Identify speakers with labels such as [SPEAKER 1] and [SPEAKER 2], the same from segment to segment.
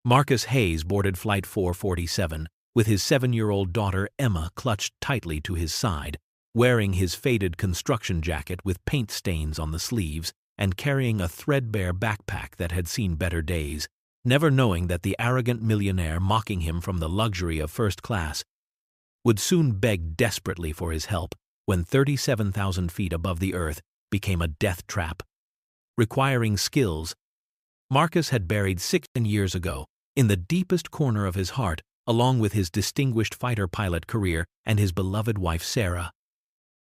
[SPEAKER 1] Marcus Hayes boarded Flight 447 with his 7-year-old daughter Emma clutched tightly to his side, wearing his faded construction jacket with paint stains on the sleeves and carrying a threadbare backpack that had seen better days, never knowing that the arrogant millionaire mocking him from the luxury of first class would soon beg desperately for his help when 37,000 feet above the earth became a death trap. Requiring skills Marcus had buried 16 years ago in the deepest corner of his heart, along with his distinguished fighter pilot career and his beloved wife Sarah,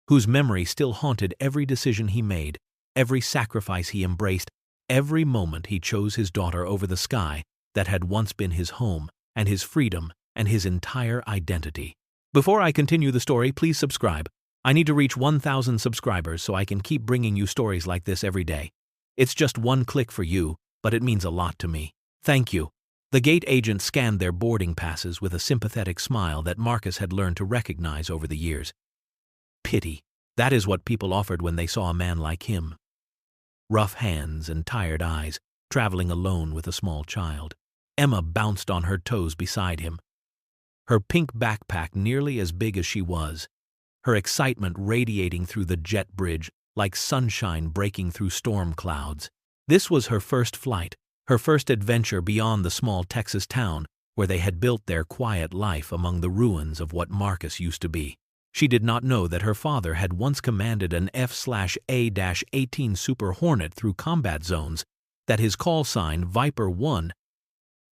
[SPEAKER 1] whose memory still haunted every decision he made, every sacrifice he embraced, every moment he chose his daughter over the sky that had once been his home and his freedom and his entire identity. Before I continue the story, please subscribe. I need to reach 1,000 subscribers so I can keep bringing you stories like this every day. It's just one click for you, but it means a lot to me. Thank you. The gate agent scanned their boarding passes with a sympathetic smile that Marcus had learned to recognize over the years. Pity. That is what people offered when they saw a man like him. Rough hands and tired eyes, traveling alone with a small child. Emma bounced on her toes beside him, her pink backpack nearly as big as she was, her excitement radiating through the jet bridge like sunshine breaking through storm clouds. This was her first flight, her first adventure beyond the small Texas town where they had built their quiet life among the ruins of what Marcus used to be. She did not know that her father had once commanded an F/A-18 Super Hornet through combat zones, that his call sign, Viper 1,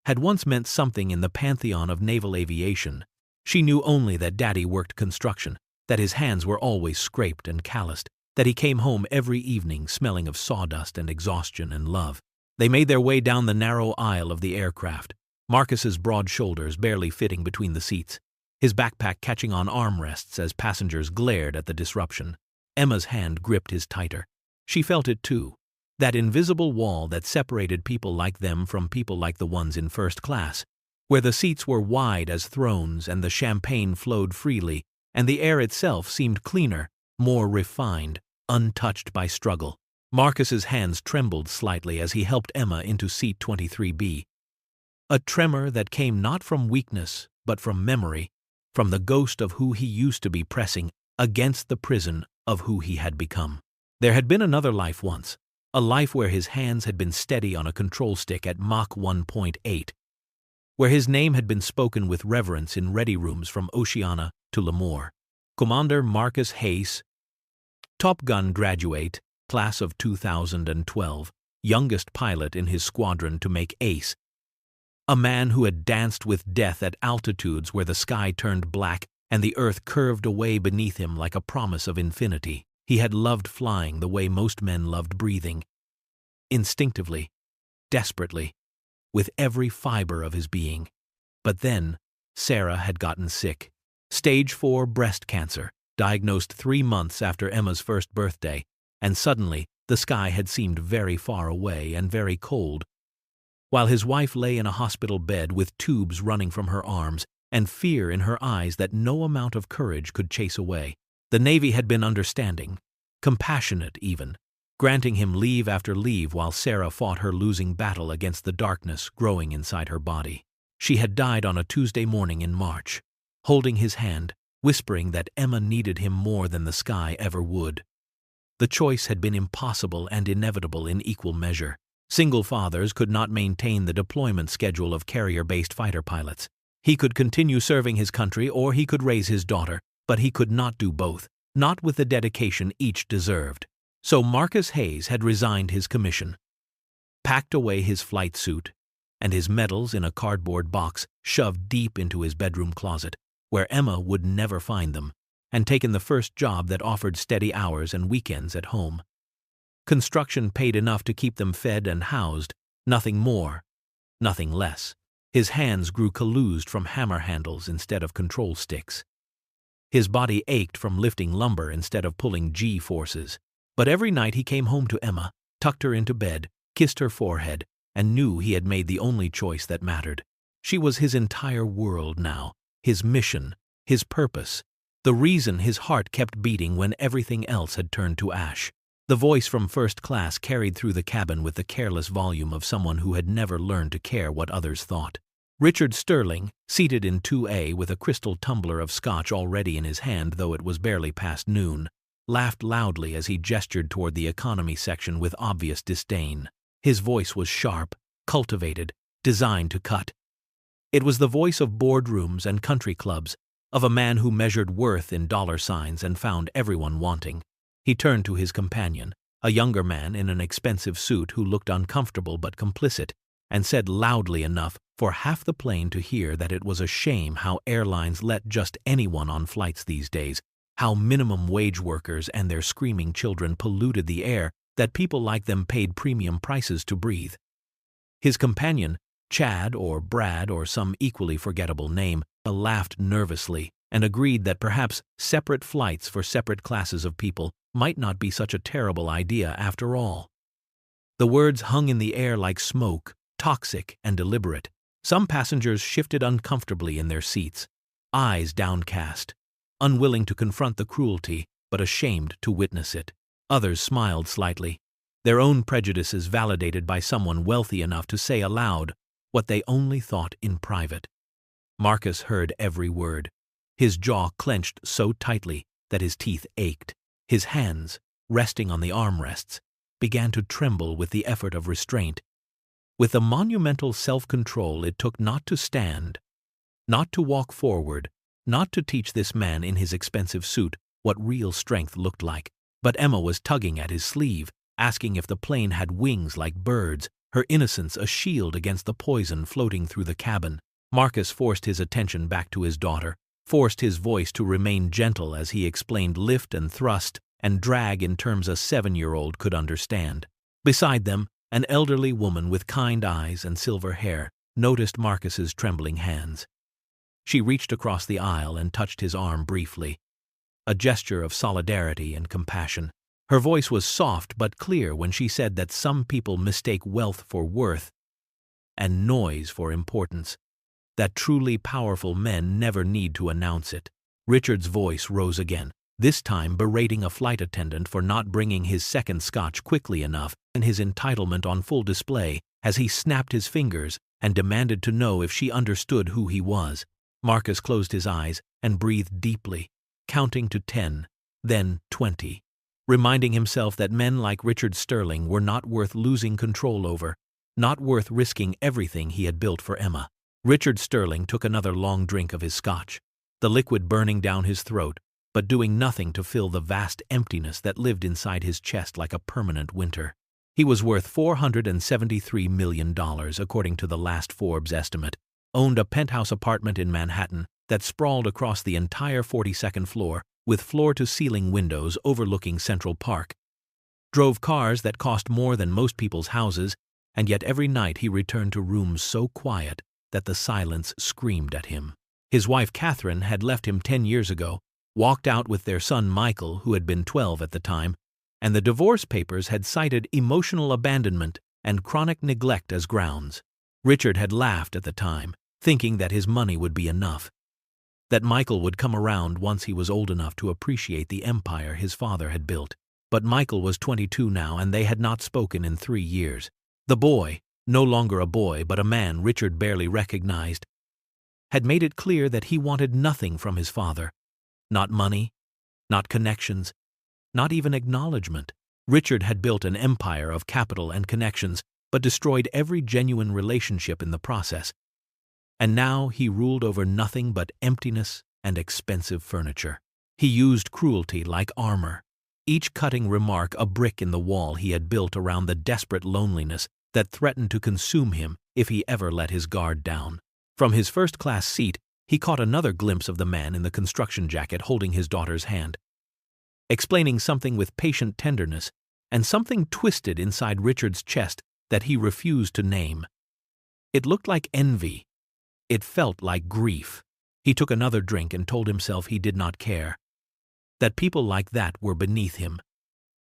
[SPEAKER 1] had once meant something in the pantheon of naval aviation. She knew only that Daddy worked construction, that his hands were always scraped and calloused, that he came home every evening smelling of sawdust and exhaustion and love. They made their way down the narrow aisle of the aircraft, Marcus's broad shoulders barely fitting between the seats, his backpack catching on armrests as passengers glared at the disruption. Emma's hand gripped his tighter. She felt it too, that invisible wall that separated people like them from people like the ones in first class, where the seats were wide as thrones and the champagne flowed freely, and the air itself seemed cleaner, more refined, untouched by struggle. Marcus's hands trembled slightly as he helped Emma into seat 23B. A tremor that came not from weakness, but from memory, from the ghost of who he used to be pressing against the prison of who he had become. There had been another life once, a life where his hands had been steady on a control stick at Mach 1.8, where his name had been spoken with reverence in ready rooms from Oceana to Lemoore. Commander Marcus Hayes, Top Gun graduate, class of 2012, youngest pilot in his squadron to make ace. A man who had danced with death at altitudes where the sky turned black and the earth curved away beneath him like a promise of infinity. He had loved flying the way most men loved breathing. Instinctively, desperately, with every fiber of his being. But then, Sarah had gotten sick. Stage 4 breast cancer, diagnosed 3 months after Emma's first birthday, and suddenly the sky had seemed very far away and very cold. While his wife lay in a hospital bed with tubes running from her arms and fear in her eyes that no amount of courage could chase away, the Navy had been understanding, compassionate even, granting him leave after leave while Sarah fought her losing battle against the darkness growing inside her body. She had died on a Tuesday morning in March, holding his hand, whispering that Emma needed him more than the sky ever would. The choice had been impossible and inevitable in equal measure. Single fathers could not maintain the deployment schedule of carrier-based fighter pilots. He could continue serving his country or he could raise his daughter, but he could not do both, not with the dedication each deserved. So Marcus Hayes had resigned his commission, packed away his flight suit, and his medals in a cardboard box shoved deep into his bedroom closet, where Emma would never find them, and taken the first job that offered steady hours and weekends at home. Construction paid enough to keep them fed and housed, nothing more, nothing less. His hands grew calloused from hammer handles instead of control sticks. His body ached from lifting lumber instead of pulling G-forces. But every night he came home to Emma, tucked her into bed, kissed her forehead, and knew he had made the only choice that mattered. She was his entire world now, his mission, his purpose, the reason his heart kept beating when everything else had turned to ash. The voice from first class carried through the cabin with the careless volume of someone who had never learned to care what others thought. Richard Sterling, seated in 2A with a crystal tumbler of scotch already in his hand though it was barely past noon, laughed loudly as he gestured toward the economy section with obvious disdain. His voice was sharp, cultivated, designed to cut. It was the voice of boardrooms and country clubs, of a man who measured worth in dollar signs and found everyone wanting. He turned to his companion, a younger man in an expensive suit who looked uncomfortable but complicit, and said loudly enough for half the plane to hear that it was a shame how airlines let just anyone on flights these days, how minimum wage workers and their screaming children polluted the air that people like them paid premium prices to breathe. His companion, Chad or Brad or some equally forgettable name, laughed nervously and agreed that perhaps separate flights for separate classes of people might not be such a terrible idea after all. The words hung in the air like smoke, toxic and deliberate. Some passengers shifted uncomfortably in their seats, eyes downcast, unwilling to confront the cruelty but ashamed to witness it. Others smiled slightly, their own prejudices validated by someone wealthy enough to say aloud what they only thought in private. Marcus heard every word. His jaw clenched so tightly that his teeth ached. His hands, resting on the armrests, began to tremble with the effort of restraint. With the monumental self-control it took not to stand, not to walk forward, not to teach this man in his expensive suit what real strength looked like. But Emma was tugging at his sleeve, asking if the plane had wings like birds, her innocence a shield against the poison floating through the cabin. Marcus forced his attention back to his daughter, forced his voice to remain gentle as he explained lift and thrust and drag in terms a 7-year-old could understand. Beside them, an elderly woman with kind eyes and silver hair noticed Marcus's trembling hands. She reached across the aisle and touched his arm briefly, a gesture of solidarity and compassion. Her voice was soft but clear when she said that some people mistake wealth for worth and noise for importance, that truly powerful men never need to announce it. Richard's voice rose again, this time berating a flight attendant for not bringing his second scotch quickly enough and his entitlement on full display as he snapped his fingers and demanded to know if she understood who he was. Marcus closed his eyes and breathed deeply, counting to 10, then 20, reminding himself that men like Richard Sterling were not worth losing control over, not worth risking everything he had built for Emma. Richard Sterling took another long drink of his scotch, the liquid burning down his throat, but doing nothing to fill the vast emptiness that lived inside his chest like a permanent winter. He was worth $473 million according to the last Forbes estimate, owned a penthouse apartment in Manhattan that sprawled across the entire 42nd floor with floor-to-ceiling windows overlooking Central Park, drove cars that cost more than most people's houses, and yet every night he returned to rooms so quiet that the silence screamed at him. His wife Catherine had left him 10 years ago, walked out with their son Michael, who had been 12 at the time, and the divorce papers had cited emotional abandonment and chronic neglect as grounds. Richard had laughed at the time, thinking that his money would be enough, that Michael would come around once he was old enough to appreciate the empire his father had built. But Michael was 22 now, and they had not spoken in 3 years. The boy, no longer a boy but a man Richard barely recognized, had made it clear that he wanted nothing from his father. Not money, not connections, not even acknowledgement. Richard had built an empire of capital and connections, but destroyed every genuine relationship in the process. And now he ruled over nothing but emptiness and expensive furniture. He used cruelty like armor, each cutting remark a brick in the wall he had built around the desperate loneliness that threatened to consume him if he ever let his guard down. From his first-class seat, he caught another glimpse of the man in the construction jacket holding his daughter's hand, explaining something with patient tenderness, and something twisted inside Richard's chest that he refused to name. It looked like envy. It felt like grief. He took another drink and told himself he did not care, that people like that were beneath him,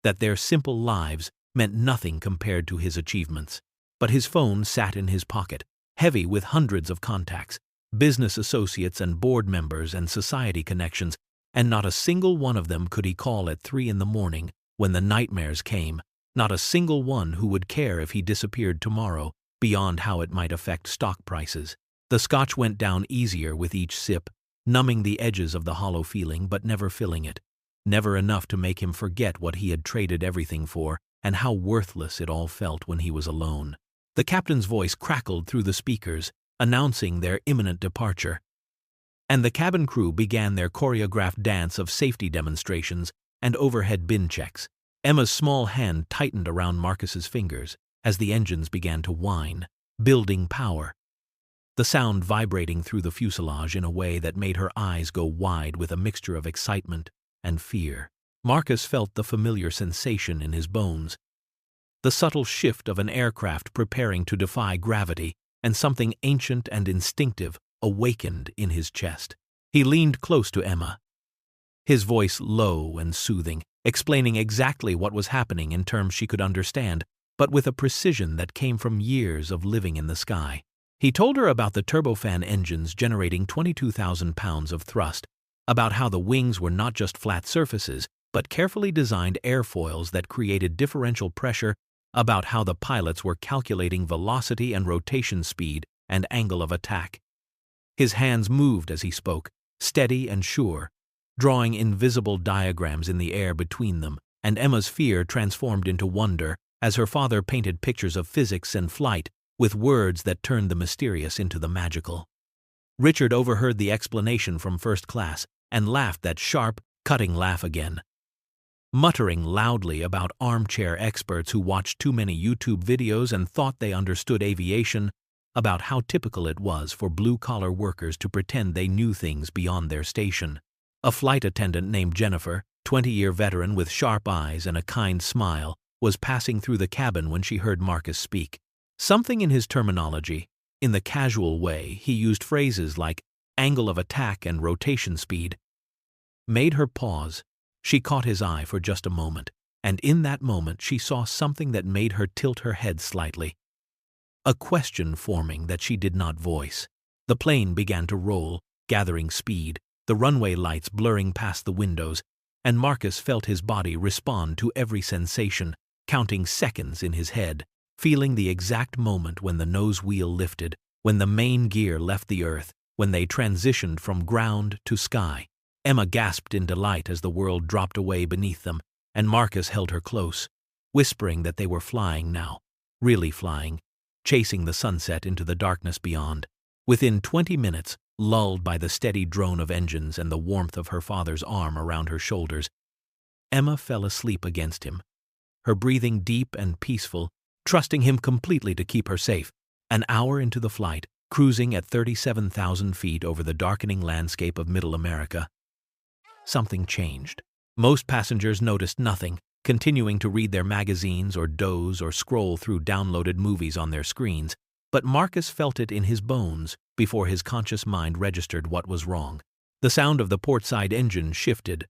[SPEAKER 1] that their simple lives meant nothing compared to his achievements. But his phone sat in his pocket, heavy with hundreds of contacts, business associates and board members and society connections, and not a single one of them could he call at 3 in the morning when the nightmares came, not a single one who would care if he disappeared tomorrow, beyond how it might affect stock prices. The scotch went down easier with each sip, numbing the edges of the hollow feeling but never filling it. Never enough to make him forget what he had traded everything for and how worthless it all felt when he was alone. The captain's voice crackled through the speakers, announcing their imminent departure. And the cabin crew began their choreographed dance of safety demonstrations and overhead bin checks. Emma's small hand tightened around Marcus's fingers as the engines began to whine, building power. The sound vibrating through the fuselage in a way that made her eyes go wide with a mixture of excitement and fear. Marcus felt the familiar sensation in his bones, the subtle shift of an aircraft preparing to defy gravity, and something ancient and instinctive awakened in his chest. He leaned close to Emma, his voice low and soothing, explaining exactly what was happening in terms she could understand, but with a precision that came from years of living in the sky. He told her about the turbofan engines generating 22,000 pounds of thrust, about how the wings were not just flat surfaces, but carefully designed airfoils that created differential pressure, about how the pilots were calculating velocity and rotation speed and angle of attack. His hands moved as he spoke, steady and sure, drawing invisible diagrams in the air between them, and Emma's fear transformed into wonder as her father painted pictures of physics and flight with words that turned the mysterious into the magical. Richard overheard the explanation from first class and laughed that sharp, cutting laugh again, muttering loudly about armchair experts who watched too many YouTube videos and thought they understood aviation, about how typical it was for blue-collar workers to pretend they knew things beyond their station. A flight attendant named Jennifer, 20-year veteran with sharp eyes and a kind smile, was passing through the cabin when she heard Marcus speak. Something in his terminology, in the casual way he used phrases like angle of attack and rotation speed, made her pause. She caught his eye for just a moment, and in that moment she saw something that made her tilt her head slightly. A question forming that she did not voice. The plane began to roll, gathering speed, the runway lights blurring past the windows, and Marcus felt his body respond to every sensation, counting seconds in his head, feeling the exact moment when the nose wheel lifted, when the main gear left the earth, when they transitioned from ground to sky. Emma gasped in delight as the world dropped away beneath them, and Marcus held her close, whispering that they were flying now, really flying, chasing the sunset into the darkness beyond. Within 20 minutes, lulled by the steady drone of engines and the warmth of her father's arm around her shoulders, Emma fell asleep against him, her breathing deep and peaceful, trusting him completely to keep her safe. An hour into the flight, cruising at 37,000 feet over the darkening landscape of Middle America, something changed. Most passengers noticed nothing, continuing to read their magazines or doze or scroll through downloaded movies on their screens, but Marcus felt it in his bones before his conscious mind registered what was wrong. The sound of the portside engine shifted,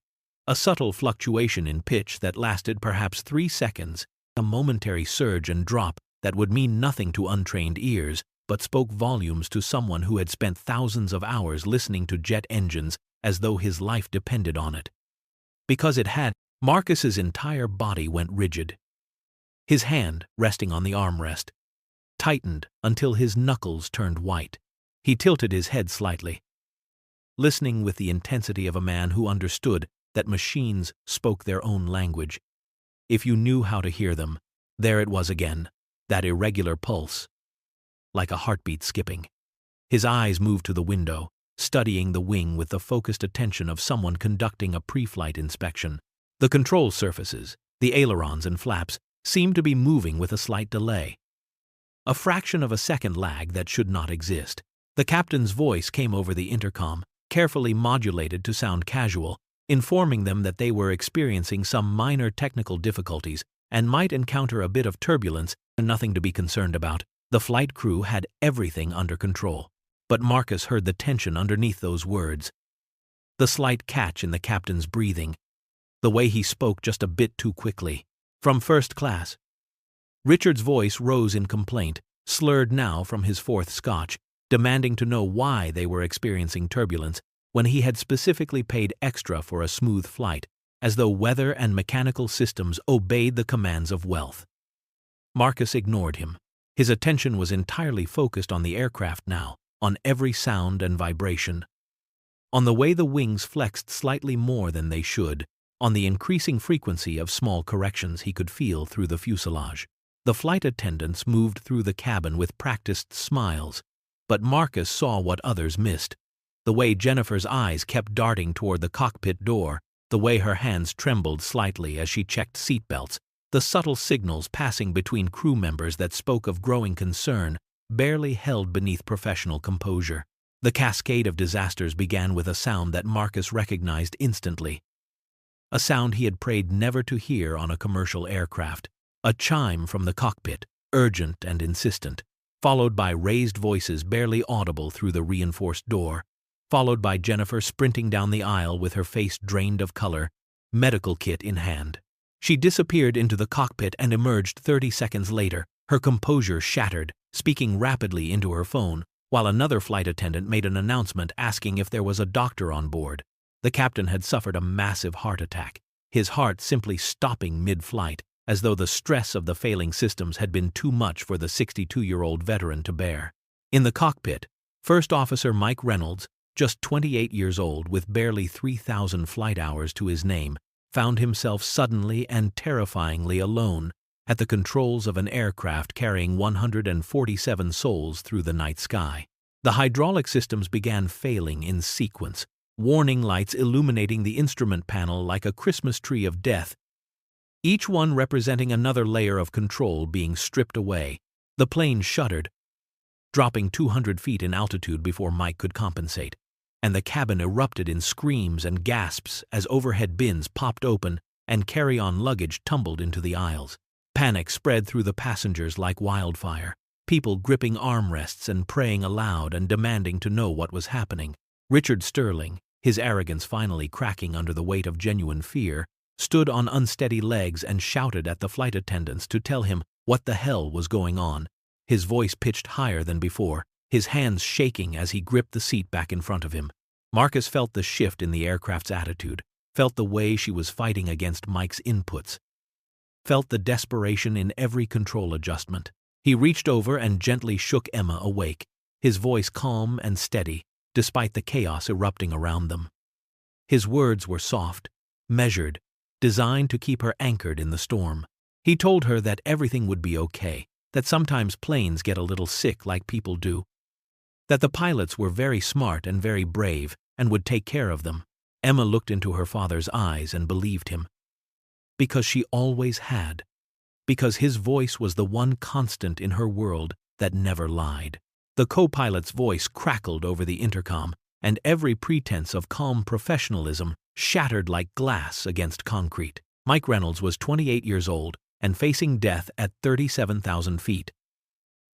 [SPEAKER 1] a subtle fluctuation in pitch that lasted perhaps 3 seconds, a momentary surge and drop that would mean nothing to untrained ears, but spoke volumes to someone who had spent thousands of hours listening to jet engines as though his life depended on it. Because it had, Marcus's entire body went rigid. His hand, resting on the armrest, tightened until his knuckles turned white. He tilted his head slightly, listening with the intensity of a man who understood that machines spoke their own language. If you knew how to hear them, there it was again, that irregular pulse, like a heartbeat skipping. His eyes moved to the window, studying the wing with the focused attention of someone conducting a pre-flight inspection. The control surfaces, the ailerons and flaps, seemed to be moving with a slight delay, a fraction of a second lag that should not exist. The captain's voice came over the intercom, carefully modulated to sound casual, informing them that they were experiencing some minor technical difficulties and might encounter a bit of turbulence, and nothing to be concerned about. The flight crew had everything under control. But Marcus heard the tension underneath those words, the slight catch in the captain's breathing, the way he spoke just a bit too quickly. From first class, Richard's voice rose in complaint, slurred now from his fourth scotch, demanding to know why they were experiencing turbulence when he had specifically paid extra for a smooth flight, as though weather and mechanical systems obeyed the commands of wealth. Marcus ignored him. His attention was entirely focused on the aircraft now, on every sound and vibration, on the way the wings flexed slightly more than they should, on the increasing frequency of small corrections he could feel through the fuselage. The flight attendants moved through the cabin with practiced smiles, but Marcus saw what others missed. The way Jennifer's eyes kept darting toward the cockpit door, the way her hands trembled slightly as she checked seatbelts, the subtle signals passing between crew members that spoke of growing concern, barely held beneath professional composure. The cascade of disasters began with a sound that Marcus recognized instantly. A sound he had prayed never to hear on a commercial aircraft. A chime from the cockpit, urgent and insistent, followed by raised voices barely audible through the reinforced door, followed by Jennifer sprinting down the aisle with her face drained of color, medical kit in hand. She disappeared into the cockpit and emerged 30 seconds later, her composure shattered, speaking rapidly into her phone, while another flight attendant made an announcement asking if there was a doctor on board. The captain had suffered a massive heart attack, his heart simply stopping mid-flight, as though the stress of the failing systems had been too much for the 62-year-old veteran to bear. In the cockpit, First Officer Mike Reynolds, just 28 years old with barely 3,000 flight hours to his name, found himself suddenly and terrifyingly alone at the controls of an aircraft carrying 147 souls through the night sky. The hydraulic systems began failing in sequence, warning lights illuminating the instrument panel like a Christmas tree of death, each one representing another layer of control being stripped away. The plane shuddered, dropping 200 feet in altitude before Mike could compensate, and the cabin erupted in screams and gasps as overhead bins popped open and carry-on luggage tumbled into the aisles. Panic spread through the passengers like wildfire, people gripping armrests and praying aloud and demanding to know what was happening. Richard Sterling, his arrogance finally cracking under the weight of genuine fear, stood on unsteady legs and shouted at the flight attendants to tell him what the hell was going on, his voice pitched higher than before, his hands shaking as he gripped the seat back in front of him. Marcus felt the shift in the aircraft's attitude, felt the way she was fighting against Mike's inputs, felt the desperation in every control adjustment. He reached over and gently shook Emma awake, his voice calm and steady, despite the chaos erupting around them. His words were soft, measured, designed to keep her anchored in the storm. He told her that everything would be okay, that sometimes planes get a little sick like people do, that the pilots were very smart and very brave and would take care of them. Emma looked into her father's eyes and believed him. Because she always had. Because his voice was the one constant in her world that never lied. The co-pilot's voice crackled over the intercom, and every pretense of calm professionalism shattered like glass against concrete. Mike Reynolds was 28 years old and facing death at 37,000 feet,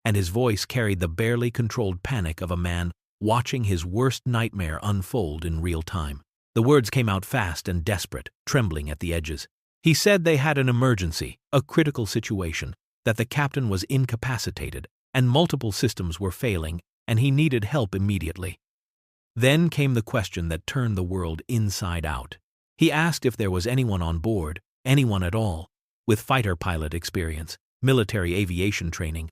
[SPEAKER 1] and his voice carried the barely controlled panic of a man watching his worst nightmare unfold in real time. The words came out fast and desperate, trembling at the edges. He said they had an emergency, a critical situation, that the captain was incapacitated, and multiple systems were failing, and he needed help immediately. Then came the question that turned the world inside out. He asked if there was anyone on board, anyone at all, with fighter pilot experience, military aviation training,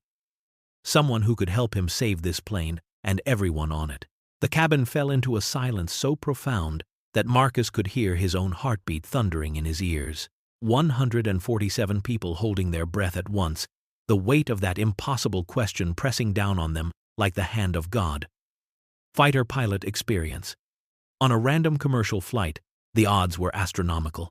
[SPEAKER 1] someone who could help him save this plane and everyone on it. The cabin fell into a silence so profound that Marcus could hear his own heartbeat thundering in his ears. 147 people holding their breath at once, the weight of that impossible question pressing down on them like the hand of God. Fighter pilot experience. On a random commercial flight, the odds were astronomical.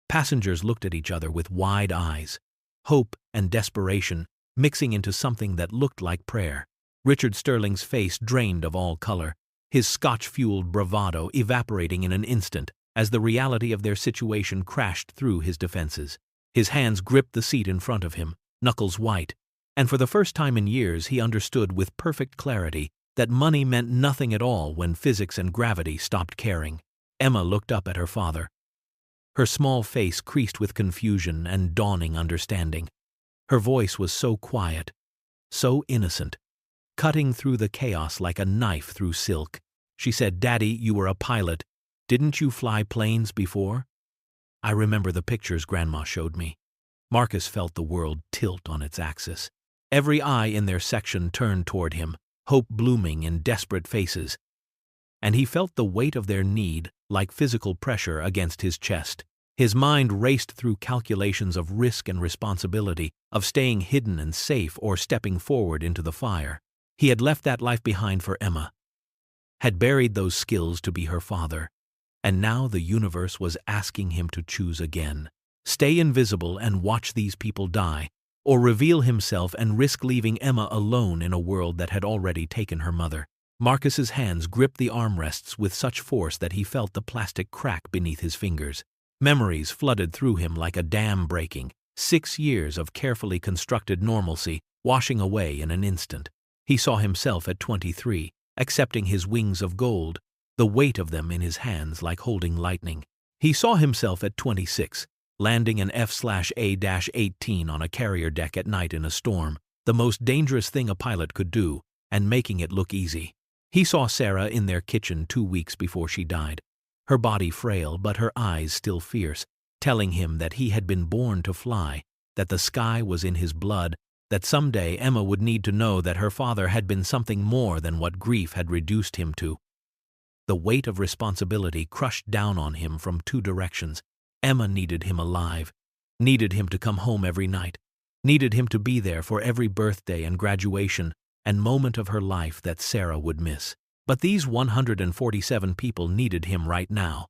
[SPEAKER 1] Passengers looked at each other with wide eyes, hope and desperation mixing into something that looked like prayer. Richard Sterling's face drained of all color, his Scotch-fueled bravado evaporating in an instant as the reality of their situation crashed through his defenses. His hands gripped the seat in front of him, knuckles white, and for the first time in years he understood with perfect clarity that money meant nothing at all when physics and gravity stopped caring. Emma looked up at her father, her small face creased with confusion and dawning understanding. Her voice was so quiet, so innocent, cutting through the chaos like a knife through silk. She said, "Daddy, you were a pilot. Didn't you fly planes before?" I remember the pictures Grandma showed me. Marcus felt the world tilt on its axis. Every eye in their section turned toward him, hope blooming in desperate faces. And he felt the weight of their need like physical pressure against his chest. His mind raced through calculations of risk and responsibility, of staying hidden and safe or stepping forward into the fire. He had left that life behind for Emma, had buried those skills to be her father, and now the universe was asking him to choose again. Stay invisible and watch these people die, or reveal himself and risk leaving Emma alone in a world that had already taken her mother. Marcus's hands gripped the armrests with such force that he felt the plastic crack beneath his fingers. Memories flooded through him like a dam breaking, 6 years of carefully constructed normalcy washing away in an instant. He saw himself at 23, accepting his wings of gold, the weight of them in his hands like holding lightning. He saw himself at 26, landing an F/A-18 on a carrier deck at night in a storm, the most dangerous thing a pilot could do, and making it look easy. He saw Sarah in their kitchen 2 weeks before she died, her body frail but her eyes still fierce, telling him that he had been born to fly, that the sky was in his blood, that someday Emma would need to know that her father had been something more than what grief had reduced him to. The weight of responsibility crushed down on him from 2 directions. Emma needed him alive, needed him to come home every night, needed him to be there for every birthday and graduation and moment of her life that Sarah would miss. But these 147 people needed him right now.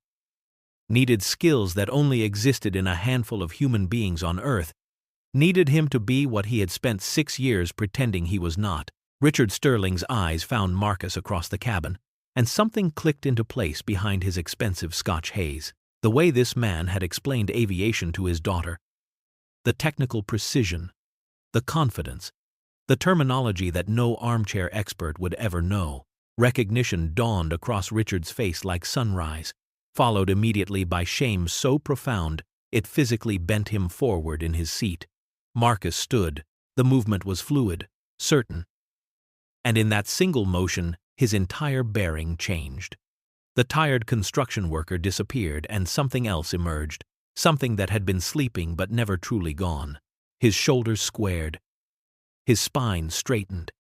[SPEAKER 1] Needed skills that only existed in a handful of human beings on Earth. Needed him to be what he had spent 6 years pretending he was not. Richard Sterling's eyes found Marcus across the cabin, and something clicked into place behind his expensive Scotch haze. The way this man had explained aviation to his daughter. The technical precision. The confidence. The terminology that no armchair expert would ever know. Recognition dawned across Richard's face like sunrise, followed immediately by shame so profound it physically bent him forward in his seat. Marcus stood. The movement was fluid, certain. And in that single motion, his entire bearing changed. The tired construction worker disappeared and something else emerged, something that had been sleeping but never truly gone. His shoulders squared, his spine straightened,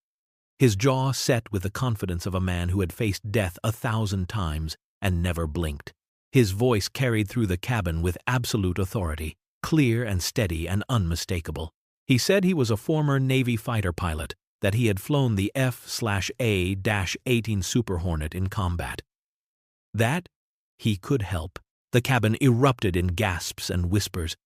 [SPEAKER 1] his jaw set with the confidence of a man who had faced death 1,000 times and never blinked. His voice carried through the cabin with absolute authority, clear and steady and unmistakable. He said he was a former Navy fighter pilot, that he had flown the F/A-18 Super Hornet in combat. That he could help. The cabin erupted in gasps and whispers,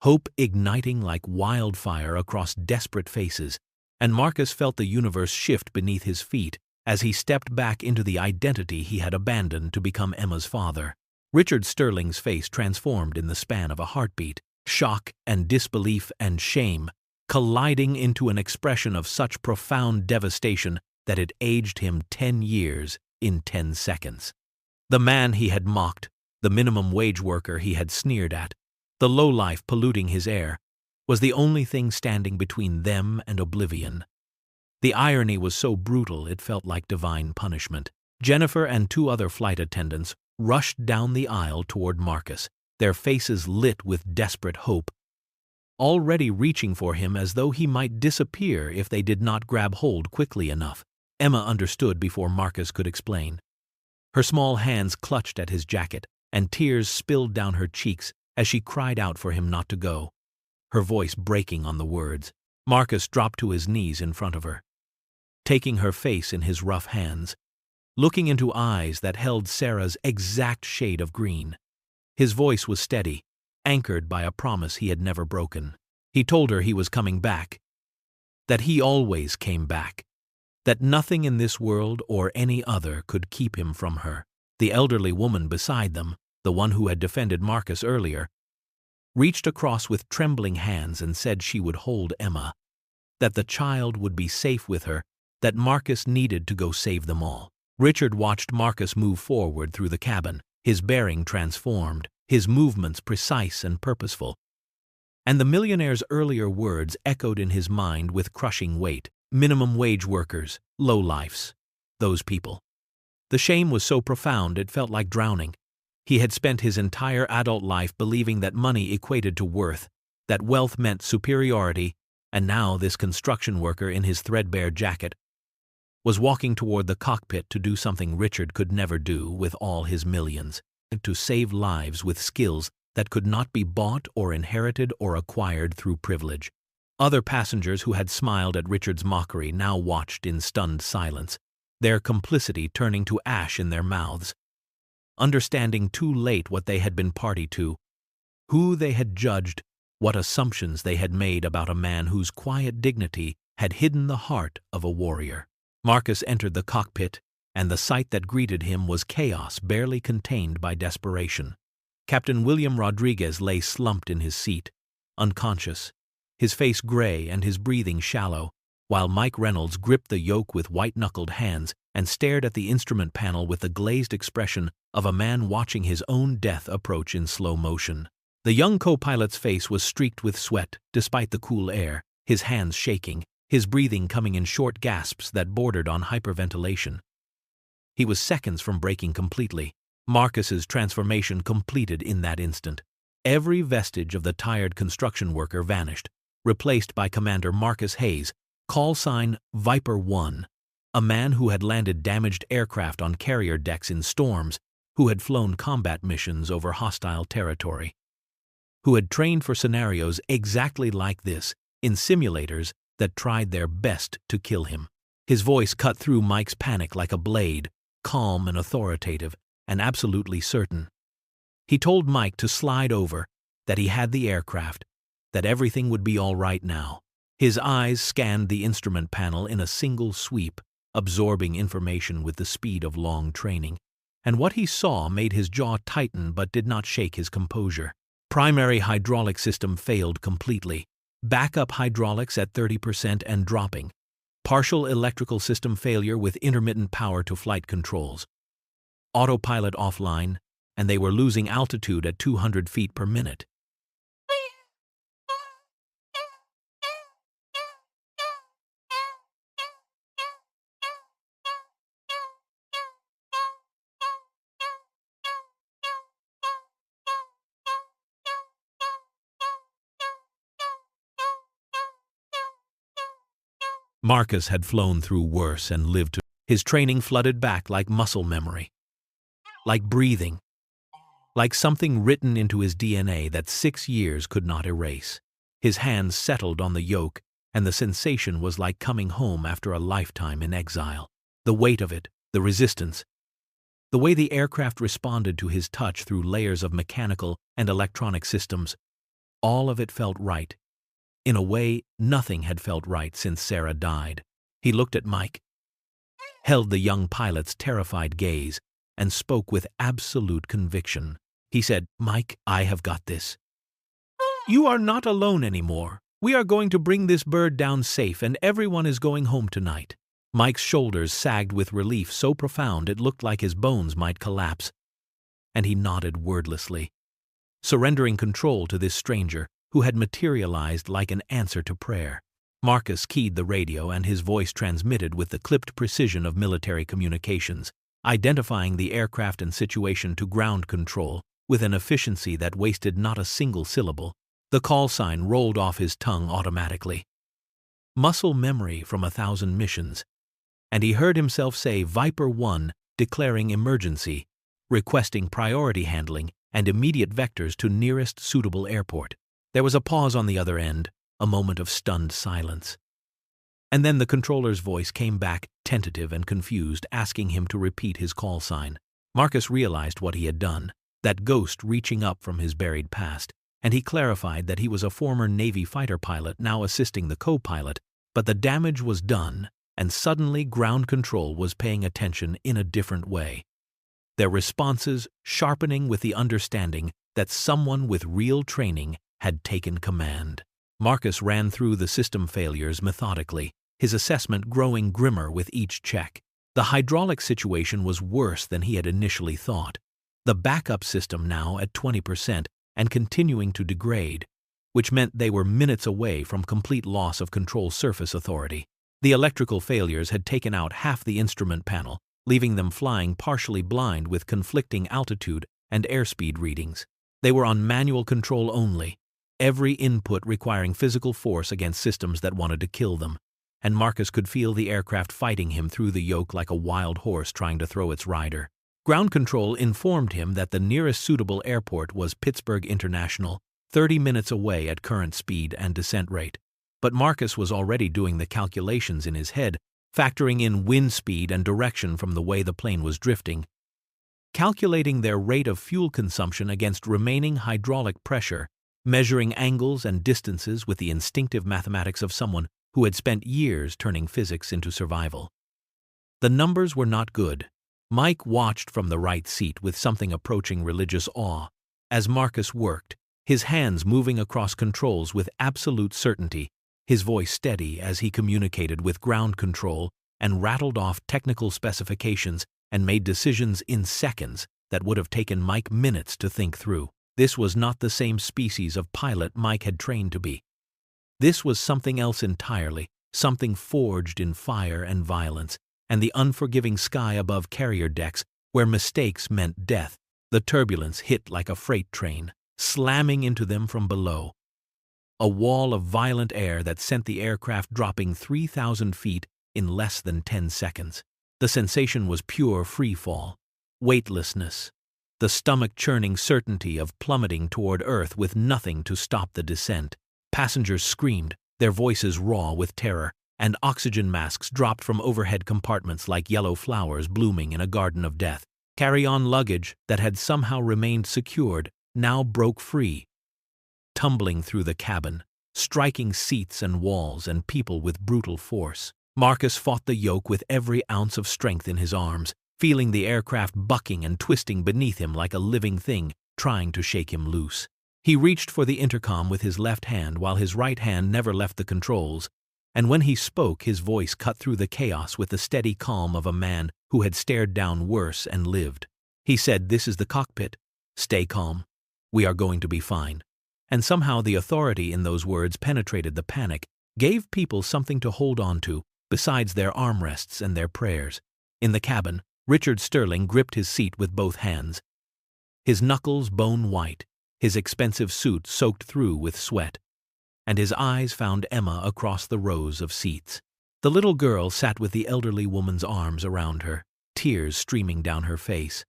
[SPEAKER 1] hope igniting like wildfire across desperate faces, and Marcus felt the universe shift beneath his feet as he stepped back into the identity he had abandoned to become Emma's father. Richard Sterling's face transformed in the span of a heartbeat, shock and disbelief and shame, colliding into an expression of such profound devastation that it aged him 10 years in 10 seconds. The man he had mocked, the minimum wage worker he had sneered at, the lowlife polluting his air, was the only thing standing between them and oblivion. The irony was so brutal it felt like divine punishment. Jennifer and 2 other flight attendants rushed down the aisle toward Marcus, their faces lit with desperate hope, already reaching for him as though he might disappear if they did not grab hold quickly enough. Emma understood before Marcus could explain. Her small hands clutched at his jacket, and tears spilled down her cheeks as she cried out for him not to go, her voice breaking on the words. Marcus dropped to his knees in front of her, taking her face in his rough hands, looking into eyes that held Sarah's exact shade of green. His voice was steady, anchored by a promise he had never broken. He told her he was coming back, that he always came back, that nothing in this world or any other could keep him from her. The elderly woman beside them, the one who had defended Marcus earlier, reached across with trembling hands and said she would hold Emma, that the child would be safe with her, that Marcus needed to go save them all. Richard watched Marcus move forward through the cabin, his bearing transformed, his movements precise and purposeful. And the millionaire's earlier words echoed in his mind with crushing weight. Minimum wage workers, lowlifes, those people. The shame was so profound it felt like drowning. He had spent his entire adult life believing that money equated to worth, that wealth meant superiority, and now this construction worker in his threadbare jacket was walking toward the cockpit to do something Richard could never do with all his millions, to save lives with skills that could not be bought or inherited or acquired through privilege. Other passengers who had smiled at Richard's mockery now watched in stunned silence, their complicity turning to ash in their mouths, understanding too late what they had been party to, who they had judged, what assumptions they had made about a man whose quiet dignity had hidden the heart of a warrior. Marcus entered the cockpit, and the sight that greeted him was chaos barely contained by desperation. Captain William Rodriguez lay slumped in his seat, unconscious, his face gray and his breathing shallow, while Mike Reynolds gripped the yoke with white-knuckled hands and stared at the instrument panel with the glazed expression of a man watching his own death approach in slow motion. The young co-pilot's face was streaked with sweat, despite the cool air, his hands shaking, his breathing coming in short gasps that bordered on hyperventilation. He was seconds from breaking completely. Marcus's transformation completed in that instant. Every vestige of the tired construction worker vanished, replaced by Commander Marcus Hayes, call sign Viper 1, a man who had landed damaged aircraft on carrier decks in storms, who had flown combat missions over hostile territory, who had trained for scenarios exactly like this in simulators that tried their best to kill him. His voice cut through Mike's panic like a blade, calm and authoritative, and absolutely certain. He told Mike to slide over, that he had the aircraft, that everything would be all right now. His eyes scanned the instrument panel in a single sweep, absorbing information with the speed of long training, and what he saw made his jaw tighten but did not shake his composure. Primary hydraulic system failed completely. Backup hydraulics at 30% and dropping. Partial electrical system failure with intermittent power to flight controls. Autopilot offline, and they were losing altitude at 200 feet per minute. Marcus had flown through worse and lived to. His training flooded back like muscle memory, like breathing, like something written into his DNA that 6 years could not erase. His hands settled on the yoke, and the sensation was like coming home after a lifetime in exile. The weight of it, the resistance, the way the aircraft responded to his touch through layers of mechanical and electronic systems, all of it felt right. In a way, nothing had felt right since Sarah died. He looked at Mike, held the young pilot's terrified gaze, and spoke with absolute conviction. He said, "Mike, I have got this. You are not alone anymore. We are going to bring this bird down safe, and everyone is going home tonight." Mike's shoulders sagged with relief so profound it looked like his bones might collapse, and he nodded wordlessly, surrendering control to this stranger who had materialized like an answer to prayer. Marcus keyed the radio, and his voice transmitted with the clipped precision of military communications, identifying the aircraft and situation to ground control with an efficiency that wasted not a single syllable. The call sign rolled off his tongue automatically. Muscle memory from 1,000 missions, and he heard himself say Viper 1, declaring emergency, requesting priority handling and immediate vectors to nearest suitable airport. There was a pause on the other end, a moment of stunned silence. And then the controller's voice came back, tentative and confused, asking him to repeat his call sign. Marcus realized what he had done, that ghost reaching up from his buried past, and he clarified that he was a former Navy fighter pilot now assisting the co-pilot, but the damage was done, and suddenly ground control was paying attention in a different way. Their responses sharpening with the understanding that someone with real training had taken command. Marcus ran through the system failures methodically, his assessment growing grimmer with each check. The hydraulic situation was worse than he had initially thought. The backup system now at 20% and continuing to degrade, which meant they were minutes away from complete loss of control surface authority. The electrical failures had taken out half the instrument panel, leaving them flying partially blind with conflicting altitude and airspeed readings. They were on manual control only, every input requiring physical force against systems that wanted to kill them. And Marcus could feel the aircraft fighting him through the yoke like a wild horse trying to throw its rider. Ground control informed him that the nearest suitable airport was Pittsburgh International, 30 minutes away at current speed and descent rate. But Marcus was already doing the calculations in his head, factoring in wind speed and direction from the way the plane was drifting, calculating their rate of fuel consumption against remaining hydraulic pressure, measuring angles and distances with the instinctive mathematics of someone who had spent years turning physics into survival. The numbers were not good. Mike watched from the right seat with something approaching religious awe as Marcus worked, his hands moving across controls with absolute certainty, his voice steady as he communicated with ground control and rattled off technical specifications and made decisions in seconds that would have taken Mike minutes to think through. This was not the same species of pilot Mike had trained to be. This was something else entirely, something forged in fire and violence, and the unforgiving sky above carrier decks where mistakes meant death. The turbulence hit like a freight train, slamming into them from below. A wall of violent air that sent the aircraft dropping 3,000 feet in less than 10 seconds. The sensation was pure free fall, weightlessness, the stomach-churning certainty of plummeting toward Earth with nothing to stop the descent. Passengers screamed, their voices raw with terror, and oxygen masks dropped from overhead compartments like yellow flowers blooming in a garden of death. Carry-on luggage that had somehow remained secured now broke free, tumbling through the cabin, striking seats and walls and people with brutal force. Marcus fought the yoke with every ounce of strength in his arms, feeling the aircraft bucking and twisting beneath him like a living thing trying to shake him loose. He reached for the intercom with his left hand while his right hand never left the controls, and when he spoke, his voice cut through the chaos with the steady calm of a man who had stared down worse and lived. He said, "This is the cockpit. Stay calm. We are going to be fine." And somehow the authority in those words penetrated the panic, gave people something to hold on to, besides their armrests and their prayers. In the cabin, Richard Sterling gripped his seat with both hands, his knuckles bone white, his expensive suit soaked through with sweat, and his eyes found Emma across the rows of seats. The little girl sat with the elderly woman's arms around her, tears streaming down her face.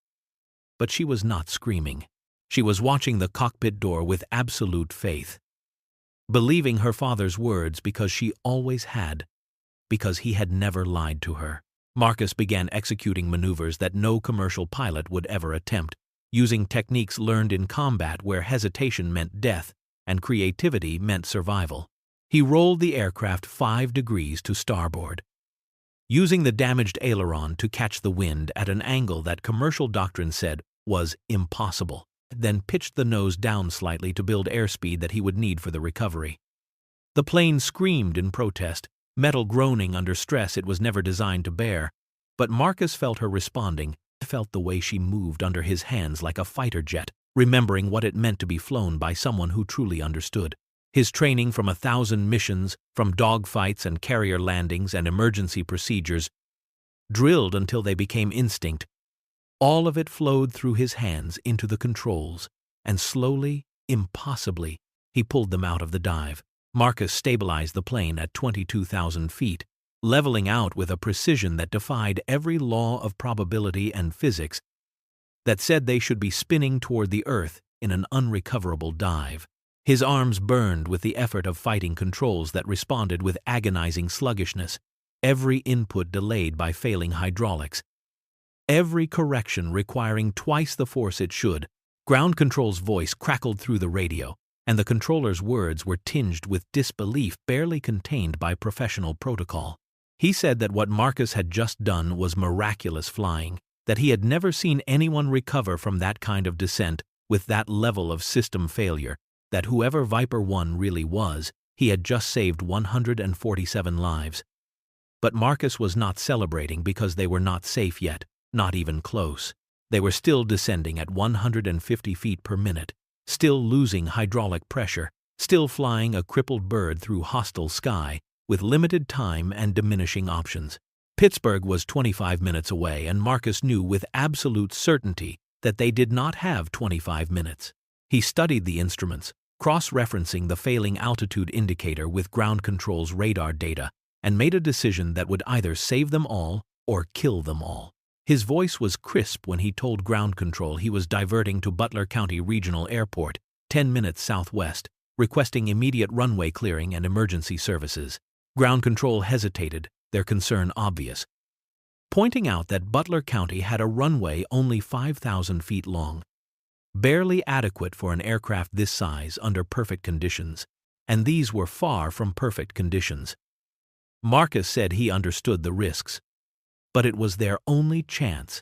[SPEAKER 1] But she was not screaming. She was watching the cockpit door with absolute faith, believing her father's words because she always had, because he had never lied to her. Marcus began executing maneuvers that no commercial pilot would ever attempt, using techniques learned in combat where hesitation meant death and creativity meant survival. He rolled the aircraft 5 degrees to starboard, using the damaged aileron to catch the wind at an angle that commercial doctrine said was impossible, then pitched the nose down slightly to build airspeed that he would need for the recovery. The plane screamed in protest, metal groaning under stress it was never designed to bear, but Marcus felt her responding, felt the way she moved under his hands like a fighter jet, remembering what it meant to be flown by someone who truly understood. His training from 1,000 missions, from dogfights and carrier landings and emergency procedures, drilled until they became instinct, all of it flowed through his hands into the controls, and slowly, impossibly, he pulled them out of the dive. Marcus stabilized the plane at 22,000 feet, leveling out with a precision that defied every law of probability and physics that said they should be spinning toward the Earth in an unrecoverable dive. His arms burned with the effort of fighting controls that responded with agonizing sluggishness, every input delayed by failing hydraulics, every correction requiring twice the force it should. Ground control's voice crackled through the radio, and the controller's words were tinged with disbelief barely contained by professional protocol. He said that what Marcus had just done was miraculous flying, that he had never seen anyone recover from that kind of descent with that level of system failure, that whoever Viper 1 really was, he had just saved 147 lives. But Marcus was not celebrating because they were not safe yet, not even close. They were still descending at 150 feet per minute, still losing hydraulic pressure, still flying a crippled bird through hostile sky, with limited time and diminishing options. Pittsburgh was 25 minutes away, and Marcus knew with absolute certainty that they did not have 25 minutes. He studied the instruments, cross-referencing the failing altitude indicator with ground control's radar data, and made a decision that would either save them all or kill them all. His voice was crisp when he told ground control he was diverting to Butler County Regional Airport, 10 minutes southwest, requesting immediate runway clearing and emergency services. Ground control hesitated, their concern obvious, pointing out that Butler County had a runway only 5,000 feet long, barely adequate for an aircraft this size under perfect conditions, and these were far from perfect conditions. Marcus said he understood the risks, but it was their only chance,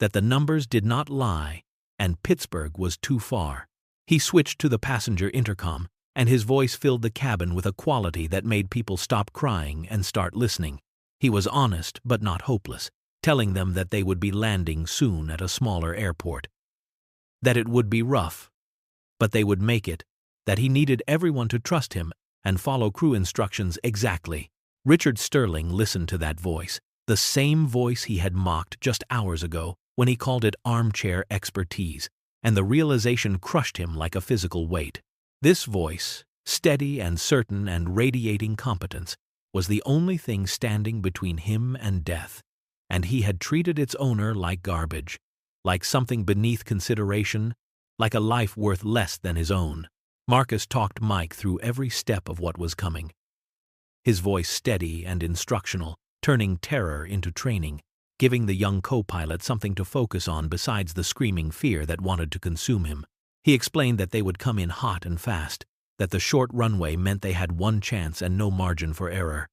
[SPEAKER 1] that the numbers did not lie, and Pittsburgh was too far. He switched to the passenger intercom, and his voice filled the cabin with a quality that made people stop crying and start listening. He was honest but not hopeless, telling them that they would be landing soon at a smaller airport. That it would be rough, but they would make it, that he needed everyone to trust him and follow crew instructions exactly. Richard Sterling listened to that voice, the same voice he had mocked just hours ago when he called it armchair expertise, and the realization crushed him like a physical weight. This voice, steady and certain and radiating competence, was the only thing standing between him and death, and he had treated its owner like garbage, like something beneath consideration, like a life worth less than his own. Marcus talked Mike through every step of what was coming, his voice steady and instructional, turning terror into training, giving the young co-pilot something to focus on besides the screaming fear that wanted to consume him. He explained that they would come in hot and fast, that the short runway meant they had one chance and no margin for error,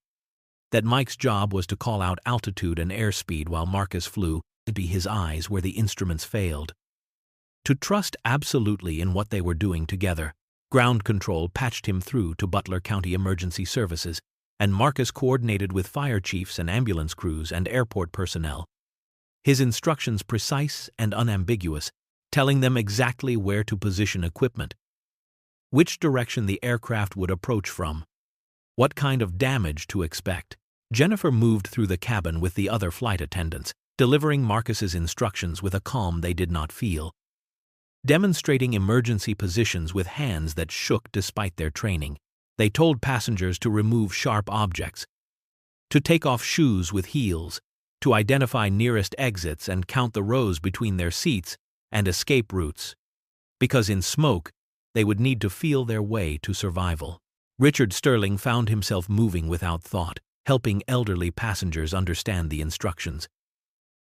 [SPEAKER 1] that Mike's job was to call out altitude and airspeed while Marcus flew, to be his eyes where the instruments failed. To trust absolutely in what they were doing together. Ground control patched him through to Butler County Emergency Services, and Marcus coordinated with fire chiefs and ambulance crews and airport personnel. His instructions precise and unambiguous, telling them exactly where to position equipment, which direction the aircraft would approach from, what kind of damage to expect. Jennifer moved through the cabin with the other flight attendants, delivering Marcus's instructions with a calm they did not feel, demonstrating emergency positions with hands that shook despite their training. They told passengers to remove sharp objects, to take off shoes with heels, to identify nearest exits and count the rows between their seats and escape routes, because in smoke they would need to feel their way to survival. Richard Sterling found himself moving without thought, helping elderly passengers understand the instructions,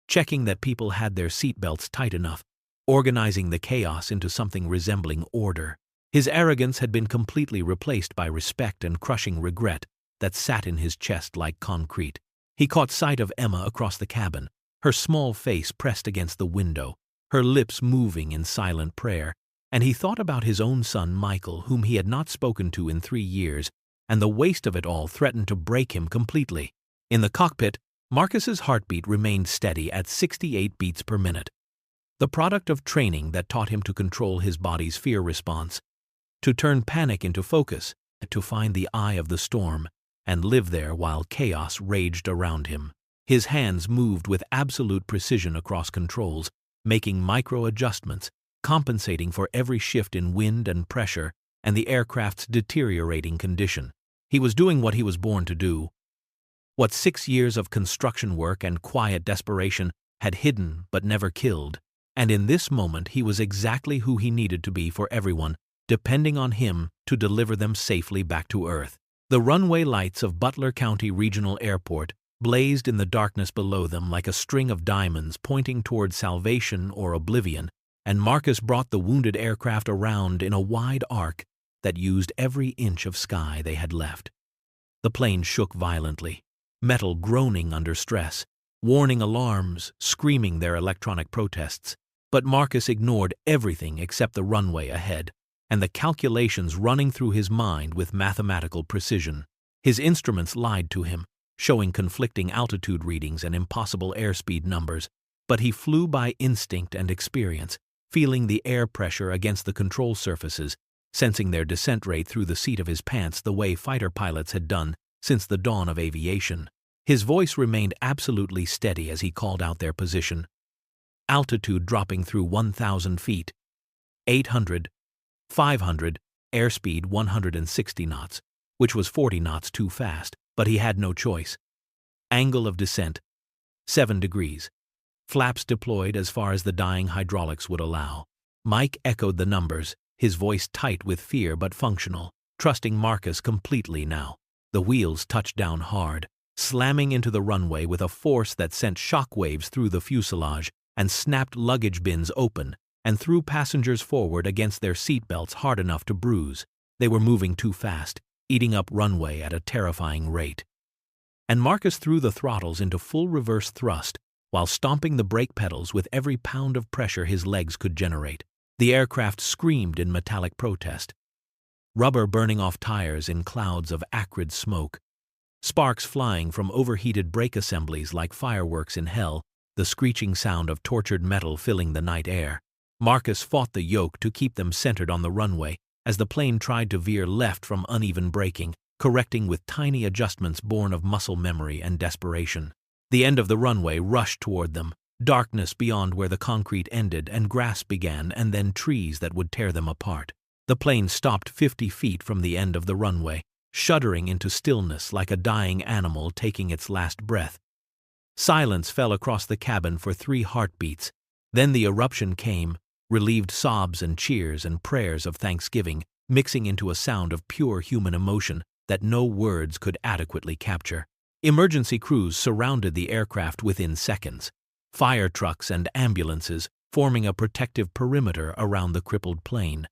[SPEAKER 1] checking that people had their seatbelts tight enough, organizing the chaos into something resembling order. His arrogance had been completely replaced by respect and crushing regret that sat in his chest like concrete. He caught sight of Emma across the cabin, her small face pressed against the window, her lips moving in silent prayer, and he thought about his own son Michael, whom he had not spoken to in 3 years, and the waste of it all threatened to break him completely. In the cockpit, Marcus's heartbeat remained steady at 68 beats per minute, the product of training that taught him to control his body's fear response, to turn panic into focus, to find the eye of the storm, and live there while chaos raged around him. His hands moved with absolute precision across controls, making micro-adjustments, compensating for every shift in wind and pressure and the aircraft's deteriorating condition. He was doing what he was born to do, what 6 years of construction work and quiet desperation had hidden but never killed, and in this moment he was exactly who he needed to be for everyone, depending on him to deliver them safely back to Earth. The runway lights of Butler County Regional Airport blazed in the darkness below them like a string of diamonds pointing toward salvation or oblivion, and Marcus brought the wounded aircraft around in a wide arc that used every inch of sky they had left. The plane shook violently, metal groaning under stress, warning alarms screaming their electronic protests, but Marcus ignored everything except the runway ahead, and the calculations running through his mind with mathematical precision. His instruments lied to him, showing conflicting altitude readings and impossible airspeed numbers, but he flew by instinct and experience, feeling the air pressure against the control surfaces, sensing their descent rate through the seat of his pants the way fighter pilots had done since the dawn of aviation. His voice remained absolutely steady as he called out their position. altitude dropping through 1,000 feet, 800, 500, airspeed 160 knots, which was 40 knots too fast, but he had no choice. Angle of descent, 7 degrees. Flaps deployed as far as the dying hydraulics would allow. Mike echoed the numbers, his voice tight with fear but functional, trusting Marcus completely now. The wheels touched down hard, slamming into the runway with a force that sent shockwaves through the fuselage and snapped luggage bins open and threw passengers forward against their seatbelts hard enough to bruise. They were moving too fast, eating up runway at a terrifying rate. And Marcus threw the throttles into full reverse thrust while stomping the brake pedals with every pound of pressure his legs could generate. The aircraft screamed in metallic protest, rubber burning off tires in clouds of acrid smoke, sparks flying from overheated brake assemblies like fireworks in hell, the screeching sound of tortured metal filling the night air. Marcus fought the yoke to keep them centered on the runway as the plane tried to veer left from uneven braking, correcting with tiny adjustments born of muscle memory and desperation. The end of the runway rushed toward them, darkness beyond where the concrete ended and grass began and then trees that would tear them apart. The plane stopped 50 feet from the end of the runway, shuddering into stillness like a dying animal taking its last breath. Silence fell across the cabin for 3 heartbeats. Then the eruption came, relieved sobs and cheers and prayers of thanksgiving, mixing into a sound of pure human emotion that no words could adequately capture. Emergency crews surrounded the aircraft within seconds, fire trucks and ambulances forming a protective perimeter around the crippled plane,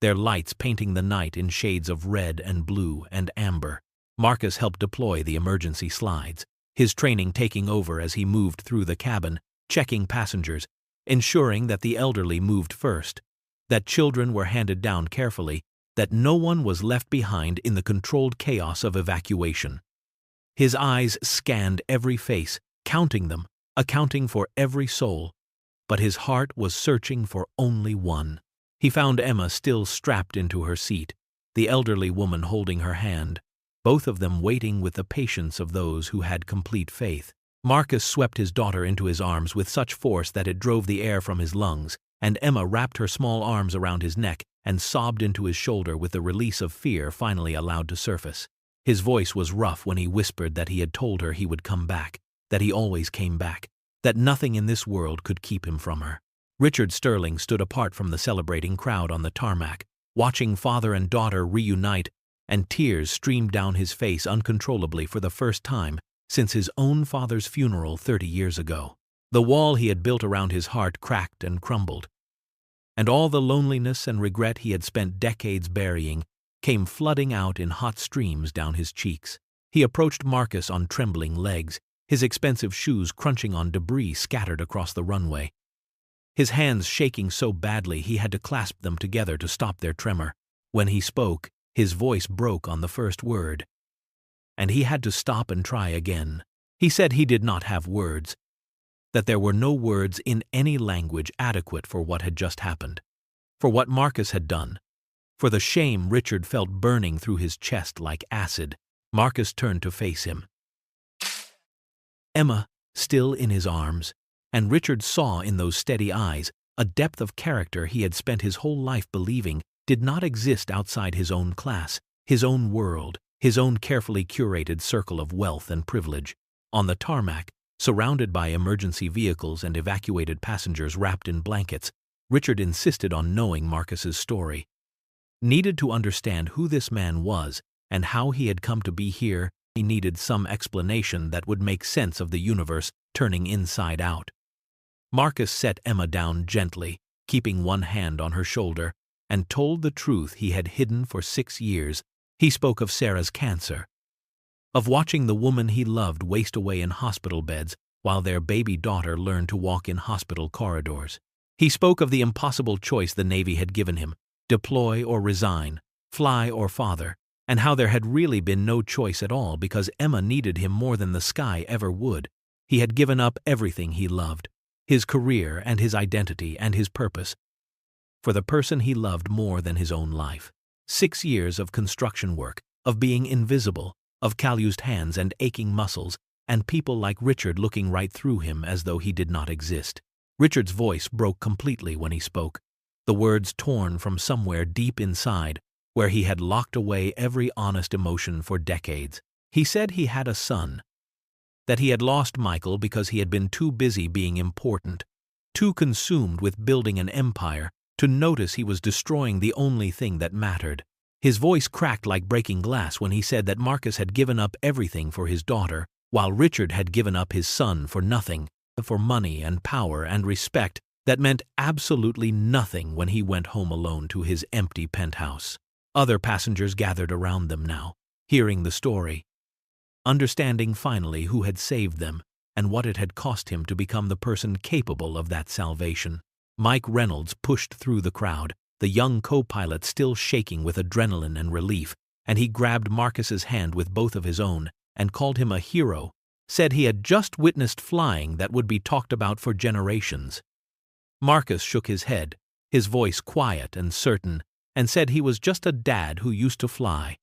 [SPEAKER 1] their lights painting the night in shades of red and blue and amber. Marcus helped deploy the emergency slides, his training taking over as he moved through the cabin, checking passengers, ensuring that the elderly moved first, that children were handed down carefully, that no one was left behind in the controlled chaos of evacuation. His eyes scanned every face, counting them, accounting for every soul, but his heart was searching for only one. He found Emma still strapped into her seat, the elderly woman holding her hand, both of them waiting with the patience of those who had complete faith. Marcus swept his daughter into his arms with such force that it drove the air from his lungs, and Emma wrapped her small arms around his neck and sobbed into his shoulder with the release of fear finally allowed to surface. His voice was rough when he whispered that he had told her he would come back, that he always came back, that nothing in this world could keep him from her. Richard Sterling stood apart from the celebrating crowd on the tarmac, watching father and daughter reunite, and tears streamed down his face uncontrollably for the first time since his own father's funeral 30 years ago. The wall he had built around his heart cracked and crumbled, and all the loneliness and regret he had spent decades burying came flooding out in hot streams down his cheeks. He approached Marcus on trembling legs, his expensive shoes crunching on debris scattered across the runway. His hands shaking so badly he had to clasp them together to stop their tremor. When he spoke, his voice broke on the first word, and he had to stop and try again. He said he did not have words, that there were no words in any language adequate for what had just happened, for what Marcus had done, for the shame Richard felt burning through his chest like acid. Marcus turned to face him, Emma still in his arms, and Richard saw in those steady eyes a depth of character he had spent his whole life believing did not exist outside his own class, his own world, his own carefully curated circle of wealth and privilege. On the tarmac, surrounded by emergency vehicles and evacuated passengers wrapped in blankets, Richard insisted on knowing Marcus's story. Needed to understand who this man was and how he had come to be here. He needed some explanation that would make sense of the universe turning inside out. Marcus set Emma down gently, keeping one hand on her shoulder, and told the truth he had hidden for 6 years. He spoke of Sarah's cancer, of watching the woman he loved waste away in hospital beds while their baby daughter learned to walk in hospital corridors. He spoke of the impossible choice the Navy had given him, deploy or resign, fly or father, and how there had really been no choice at all because Emma needed him more than the sky ever would. He had given up everything he loved, his career and his identity and his purpose, for the person he loved more than his own life. 6 years of construction work, of being invisible, of calloused hands and aching muscles, and people like Richard looking right through him as though he did not exist. Richard's voice broke completely when he spoke, the words torn from somewhere deep inside, where he had locked away every honest emotion for decades. He said he had a son, that he had lost Michael because he had been too busy being important, too consumed with building an empire, to notice he was destroying the only thing that mattered. His voice cracked like breaking glass when he said that Marcus had given up everything for his daughter, while Richard had given up his son for nothing, for money and power and respect that meant absolutely nothing when he went home alone to his empty penthouse. Other passengers gathered around them now, hearing the story, understanding finally who had saved them and what it had cost him to become the person capable of that salvation. Mike Reynolds pushed through the crowd, the young co-pilot still shaking with adrenaline and relief, and he grabbed Marcus's hand with both of his own and called him a hero, said he had just witnessed flying that would be talked about for generations. Marcus shook his head, his voice quiet and certain, and said he was just a dad who used to fly.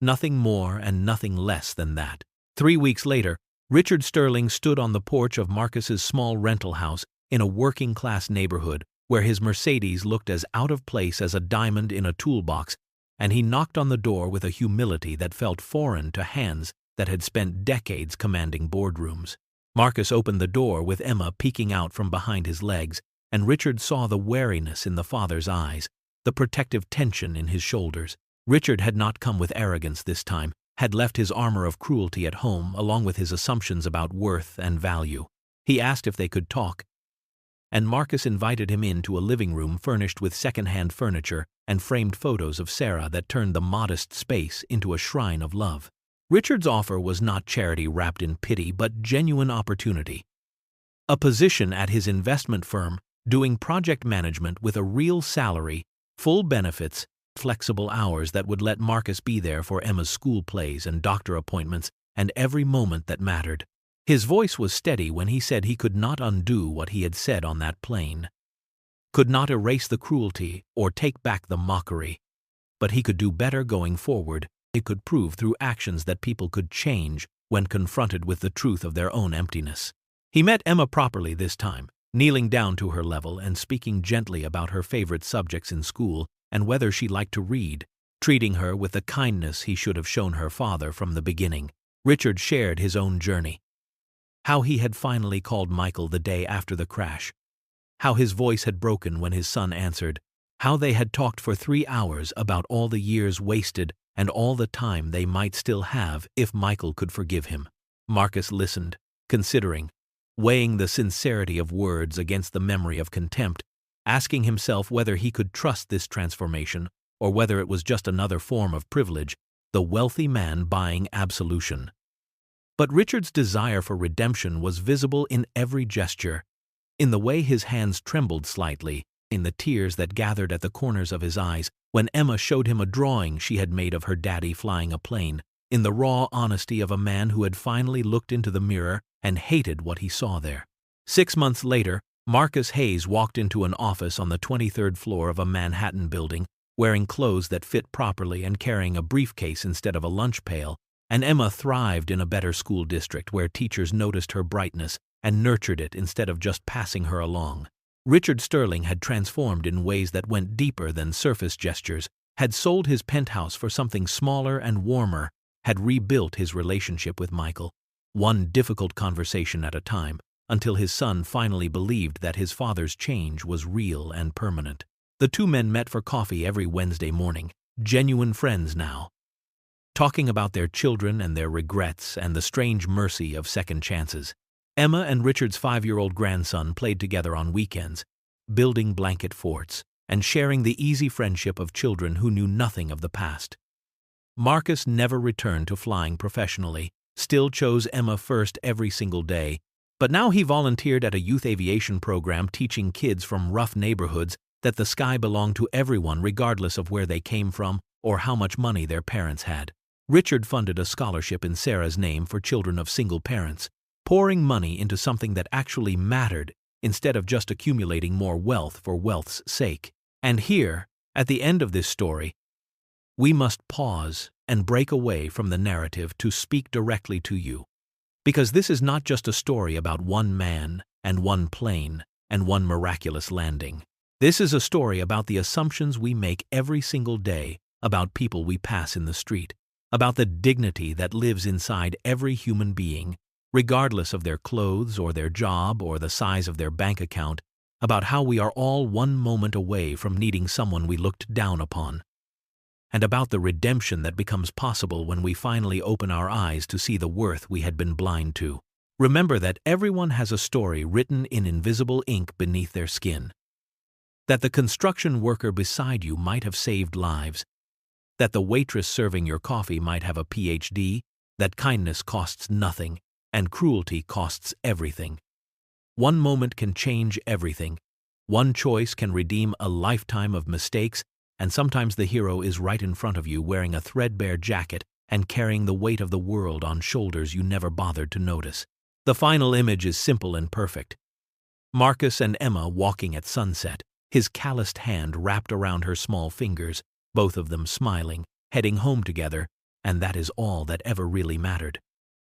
[SPEAKER 1] Nothing more and nothing less than that. 3 weeks later, Richard Sterling stood on the porch of Marcus's small rental house in a working-class neighborhood where his Mercedes looked as out of place as a diamond in a toolbox, and he knocked on the door with a humility that felt foreign to hands that had spent decades commanding boardrooms. Marcus opened the door with Emma peeking out from behind his legs, and Richard saw the wariness in the father's eyes, the protective tension in his shoulders. Richard had not come with arrogance this time, had left his armor of cruelty at home along with his assumptions about worth and value. He asked if they could talk, and Marcus invited him into a living room furnished with second-hand furniture and framed photos of Sarah that turned the modest space into a shrine of love. Richard's offer was not charity wrapped in pity but genuine opportunity. A position at his investment firm, doing project management with a real salary, full benefits, flexible hours that would let Marcus be there for Emma's school plays and doctor appointments and every moment that mattered. His voice was steady when he said he could not undo what he had said on that plane, could not erase the cruelty or take back the mockery, but he could do better going forward. It could prove through actions that people could change when confronted with the truth of their own emptiness. He met Emma properly this time, kneeling down to her level and speaking gently about her favorite subjects in school and whether she liked to read, treating her with the kindness he should have shown her father from the beginning. Richard shared his own journey. How he had finally called Michael the day after the crash. How his voice had broken when his son answered. How they had talked for 3 hours about all the years wasted and all the time they might still have if Michael could forgive him. Marcus listened, considering, weighing the sincerity of words against the memory of contempt, asking himself whether he could trust this transformation or whether it was just another form of privilege, the wealthy man buying absolution. But Richard's desire for redemption was visible in every gesture, in the way his hands trembled slightly, in the tears that gathered at the corners of his eyes when Emma showed him a drawing she had made of her daddy flying a plane, in the raw honesty of a man who had finally looked into the mirror and hated what he saw there. 6 months later, Marcus Hayes walked into an office on the 23rd floor of a Manhattan building, wearing clothes that fit properly and carrying a briefcase instead of a lunch pail, and Emma thrived in a better school district where teachers noticed her brightness and nurtured it instead of just passing her along. Richard Sterling had transformed in ways that went deeper than surface gestures, had sold his penthouse for something smaller and warmer, had rebuilt his relationship with Michael, one difficult conversation at a time, until his son finally believed that his father's change was real and permanent. The two men met for coffee every Wednesday morning, genuine friends now, talking about their children and their regrets and the strange mercy of second chances. Emma and Richard's 5-year-old grandson played together on weekends, building blanket forts and sharing the easy friendship of children who knew nothing of the past. Marcus never returned to flying professionally, still chose Emma first every single day, but now he volunteered at a youth aviation program teaching kids from rough neighborhoods that the sky belonged to everyone regardless of where they came from or how much money their parents had. Richard funded a scholarship in Sarah's name for children of single parents, pouring money into something that actually mattered instead of just accumulating more wealth for wealth's sake. And here, at the end of this story, we must pause and break away from the narrative to speak directly to you. Because this is not just a story about one man and one plane and one miraculous landing. This is a story about the assumptions we make every single day about people we pass in the street, about the dignity that lives inside every human being, regardless of their clothes or their job or the size of their bank account, about how we are all one moment away from needing someone we looked down upon, and about the redemption that becomes possible when we finally open our eyes to see the worth we had been blind to. Remember that everyone has a story written in invisible ink beneath their skin. That the construction worker beside you might have saved lives, that the waitress serving your coffee might have a PhD, that kindness costs nothing, and cruelty costs everything. One moment can change everything. One choice can redeem a lifetime of mistakes, and sometimes the hero is right in front of you wearing a threadbare jacket and carrying the weight of the world on shoulders you never bothered to notice. The final image is simple and perfect. Marcus and Emma walking at sunset, his calloused hand wrapped around her small fingers, both of them smiling, heading home together, and that is all that ever really mattered.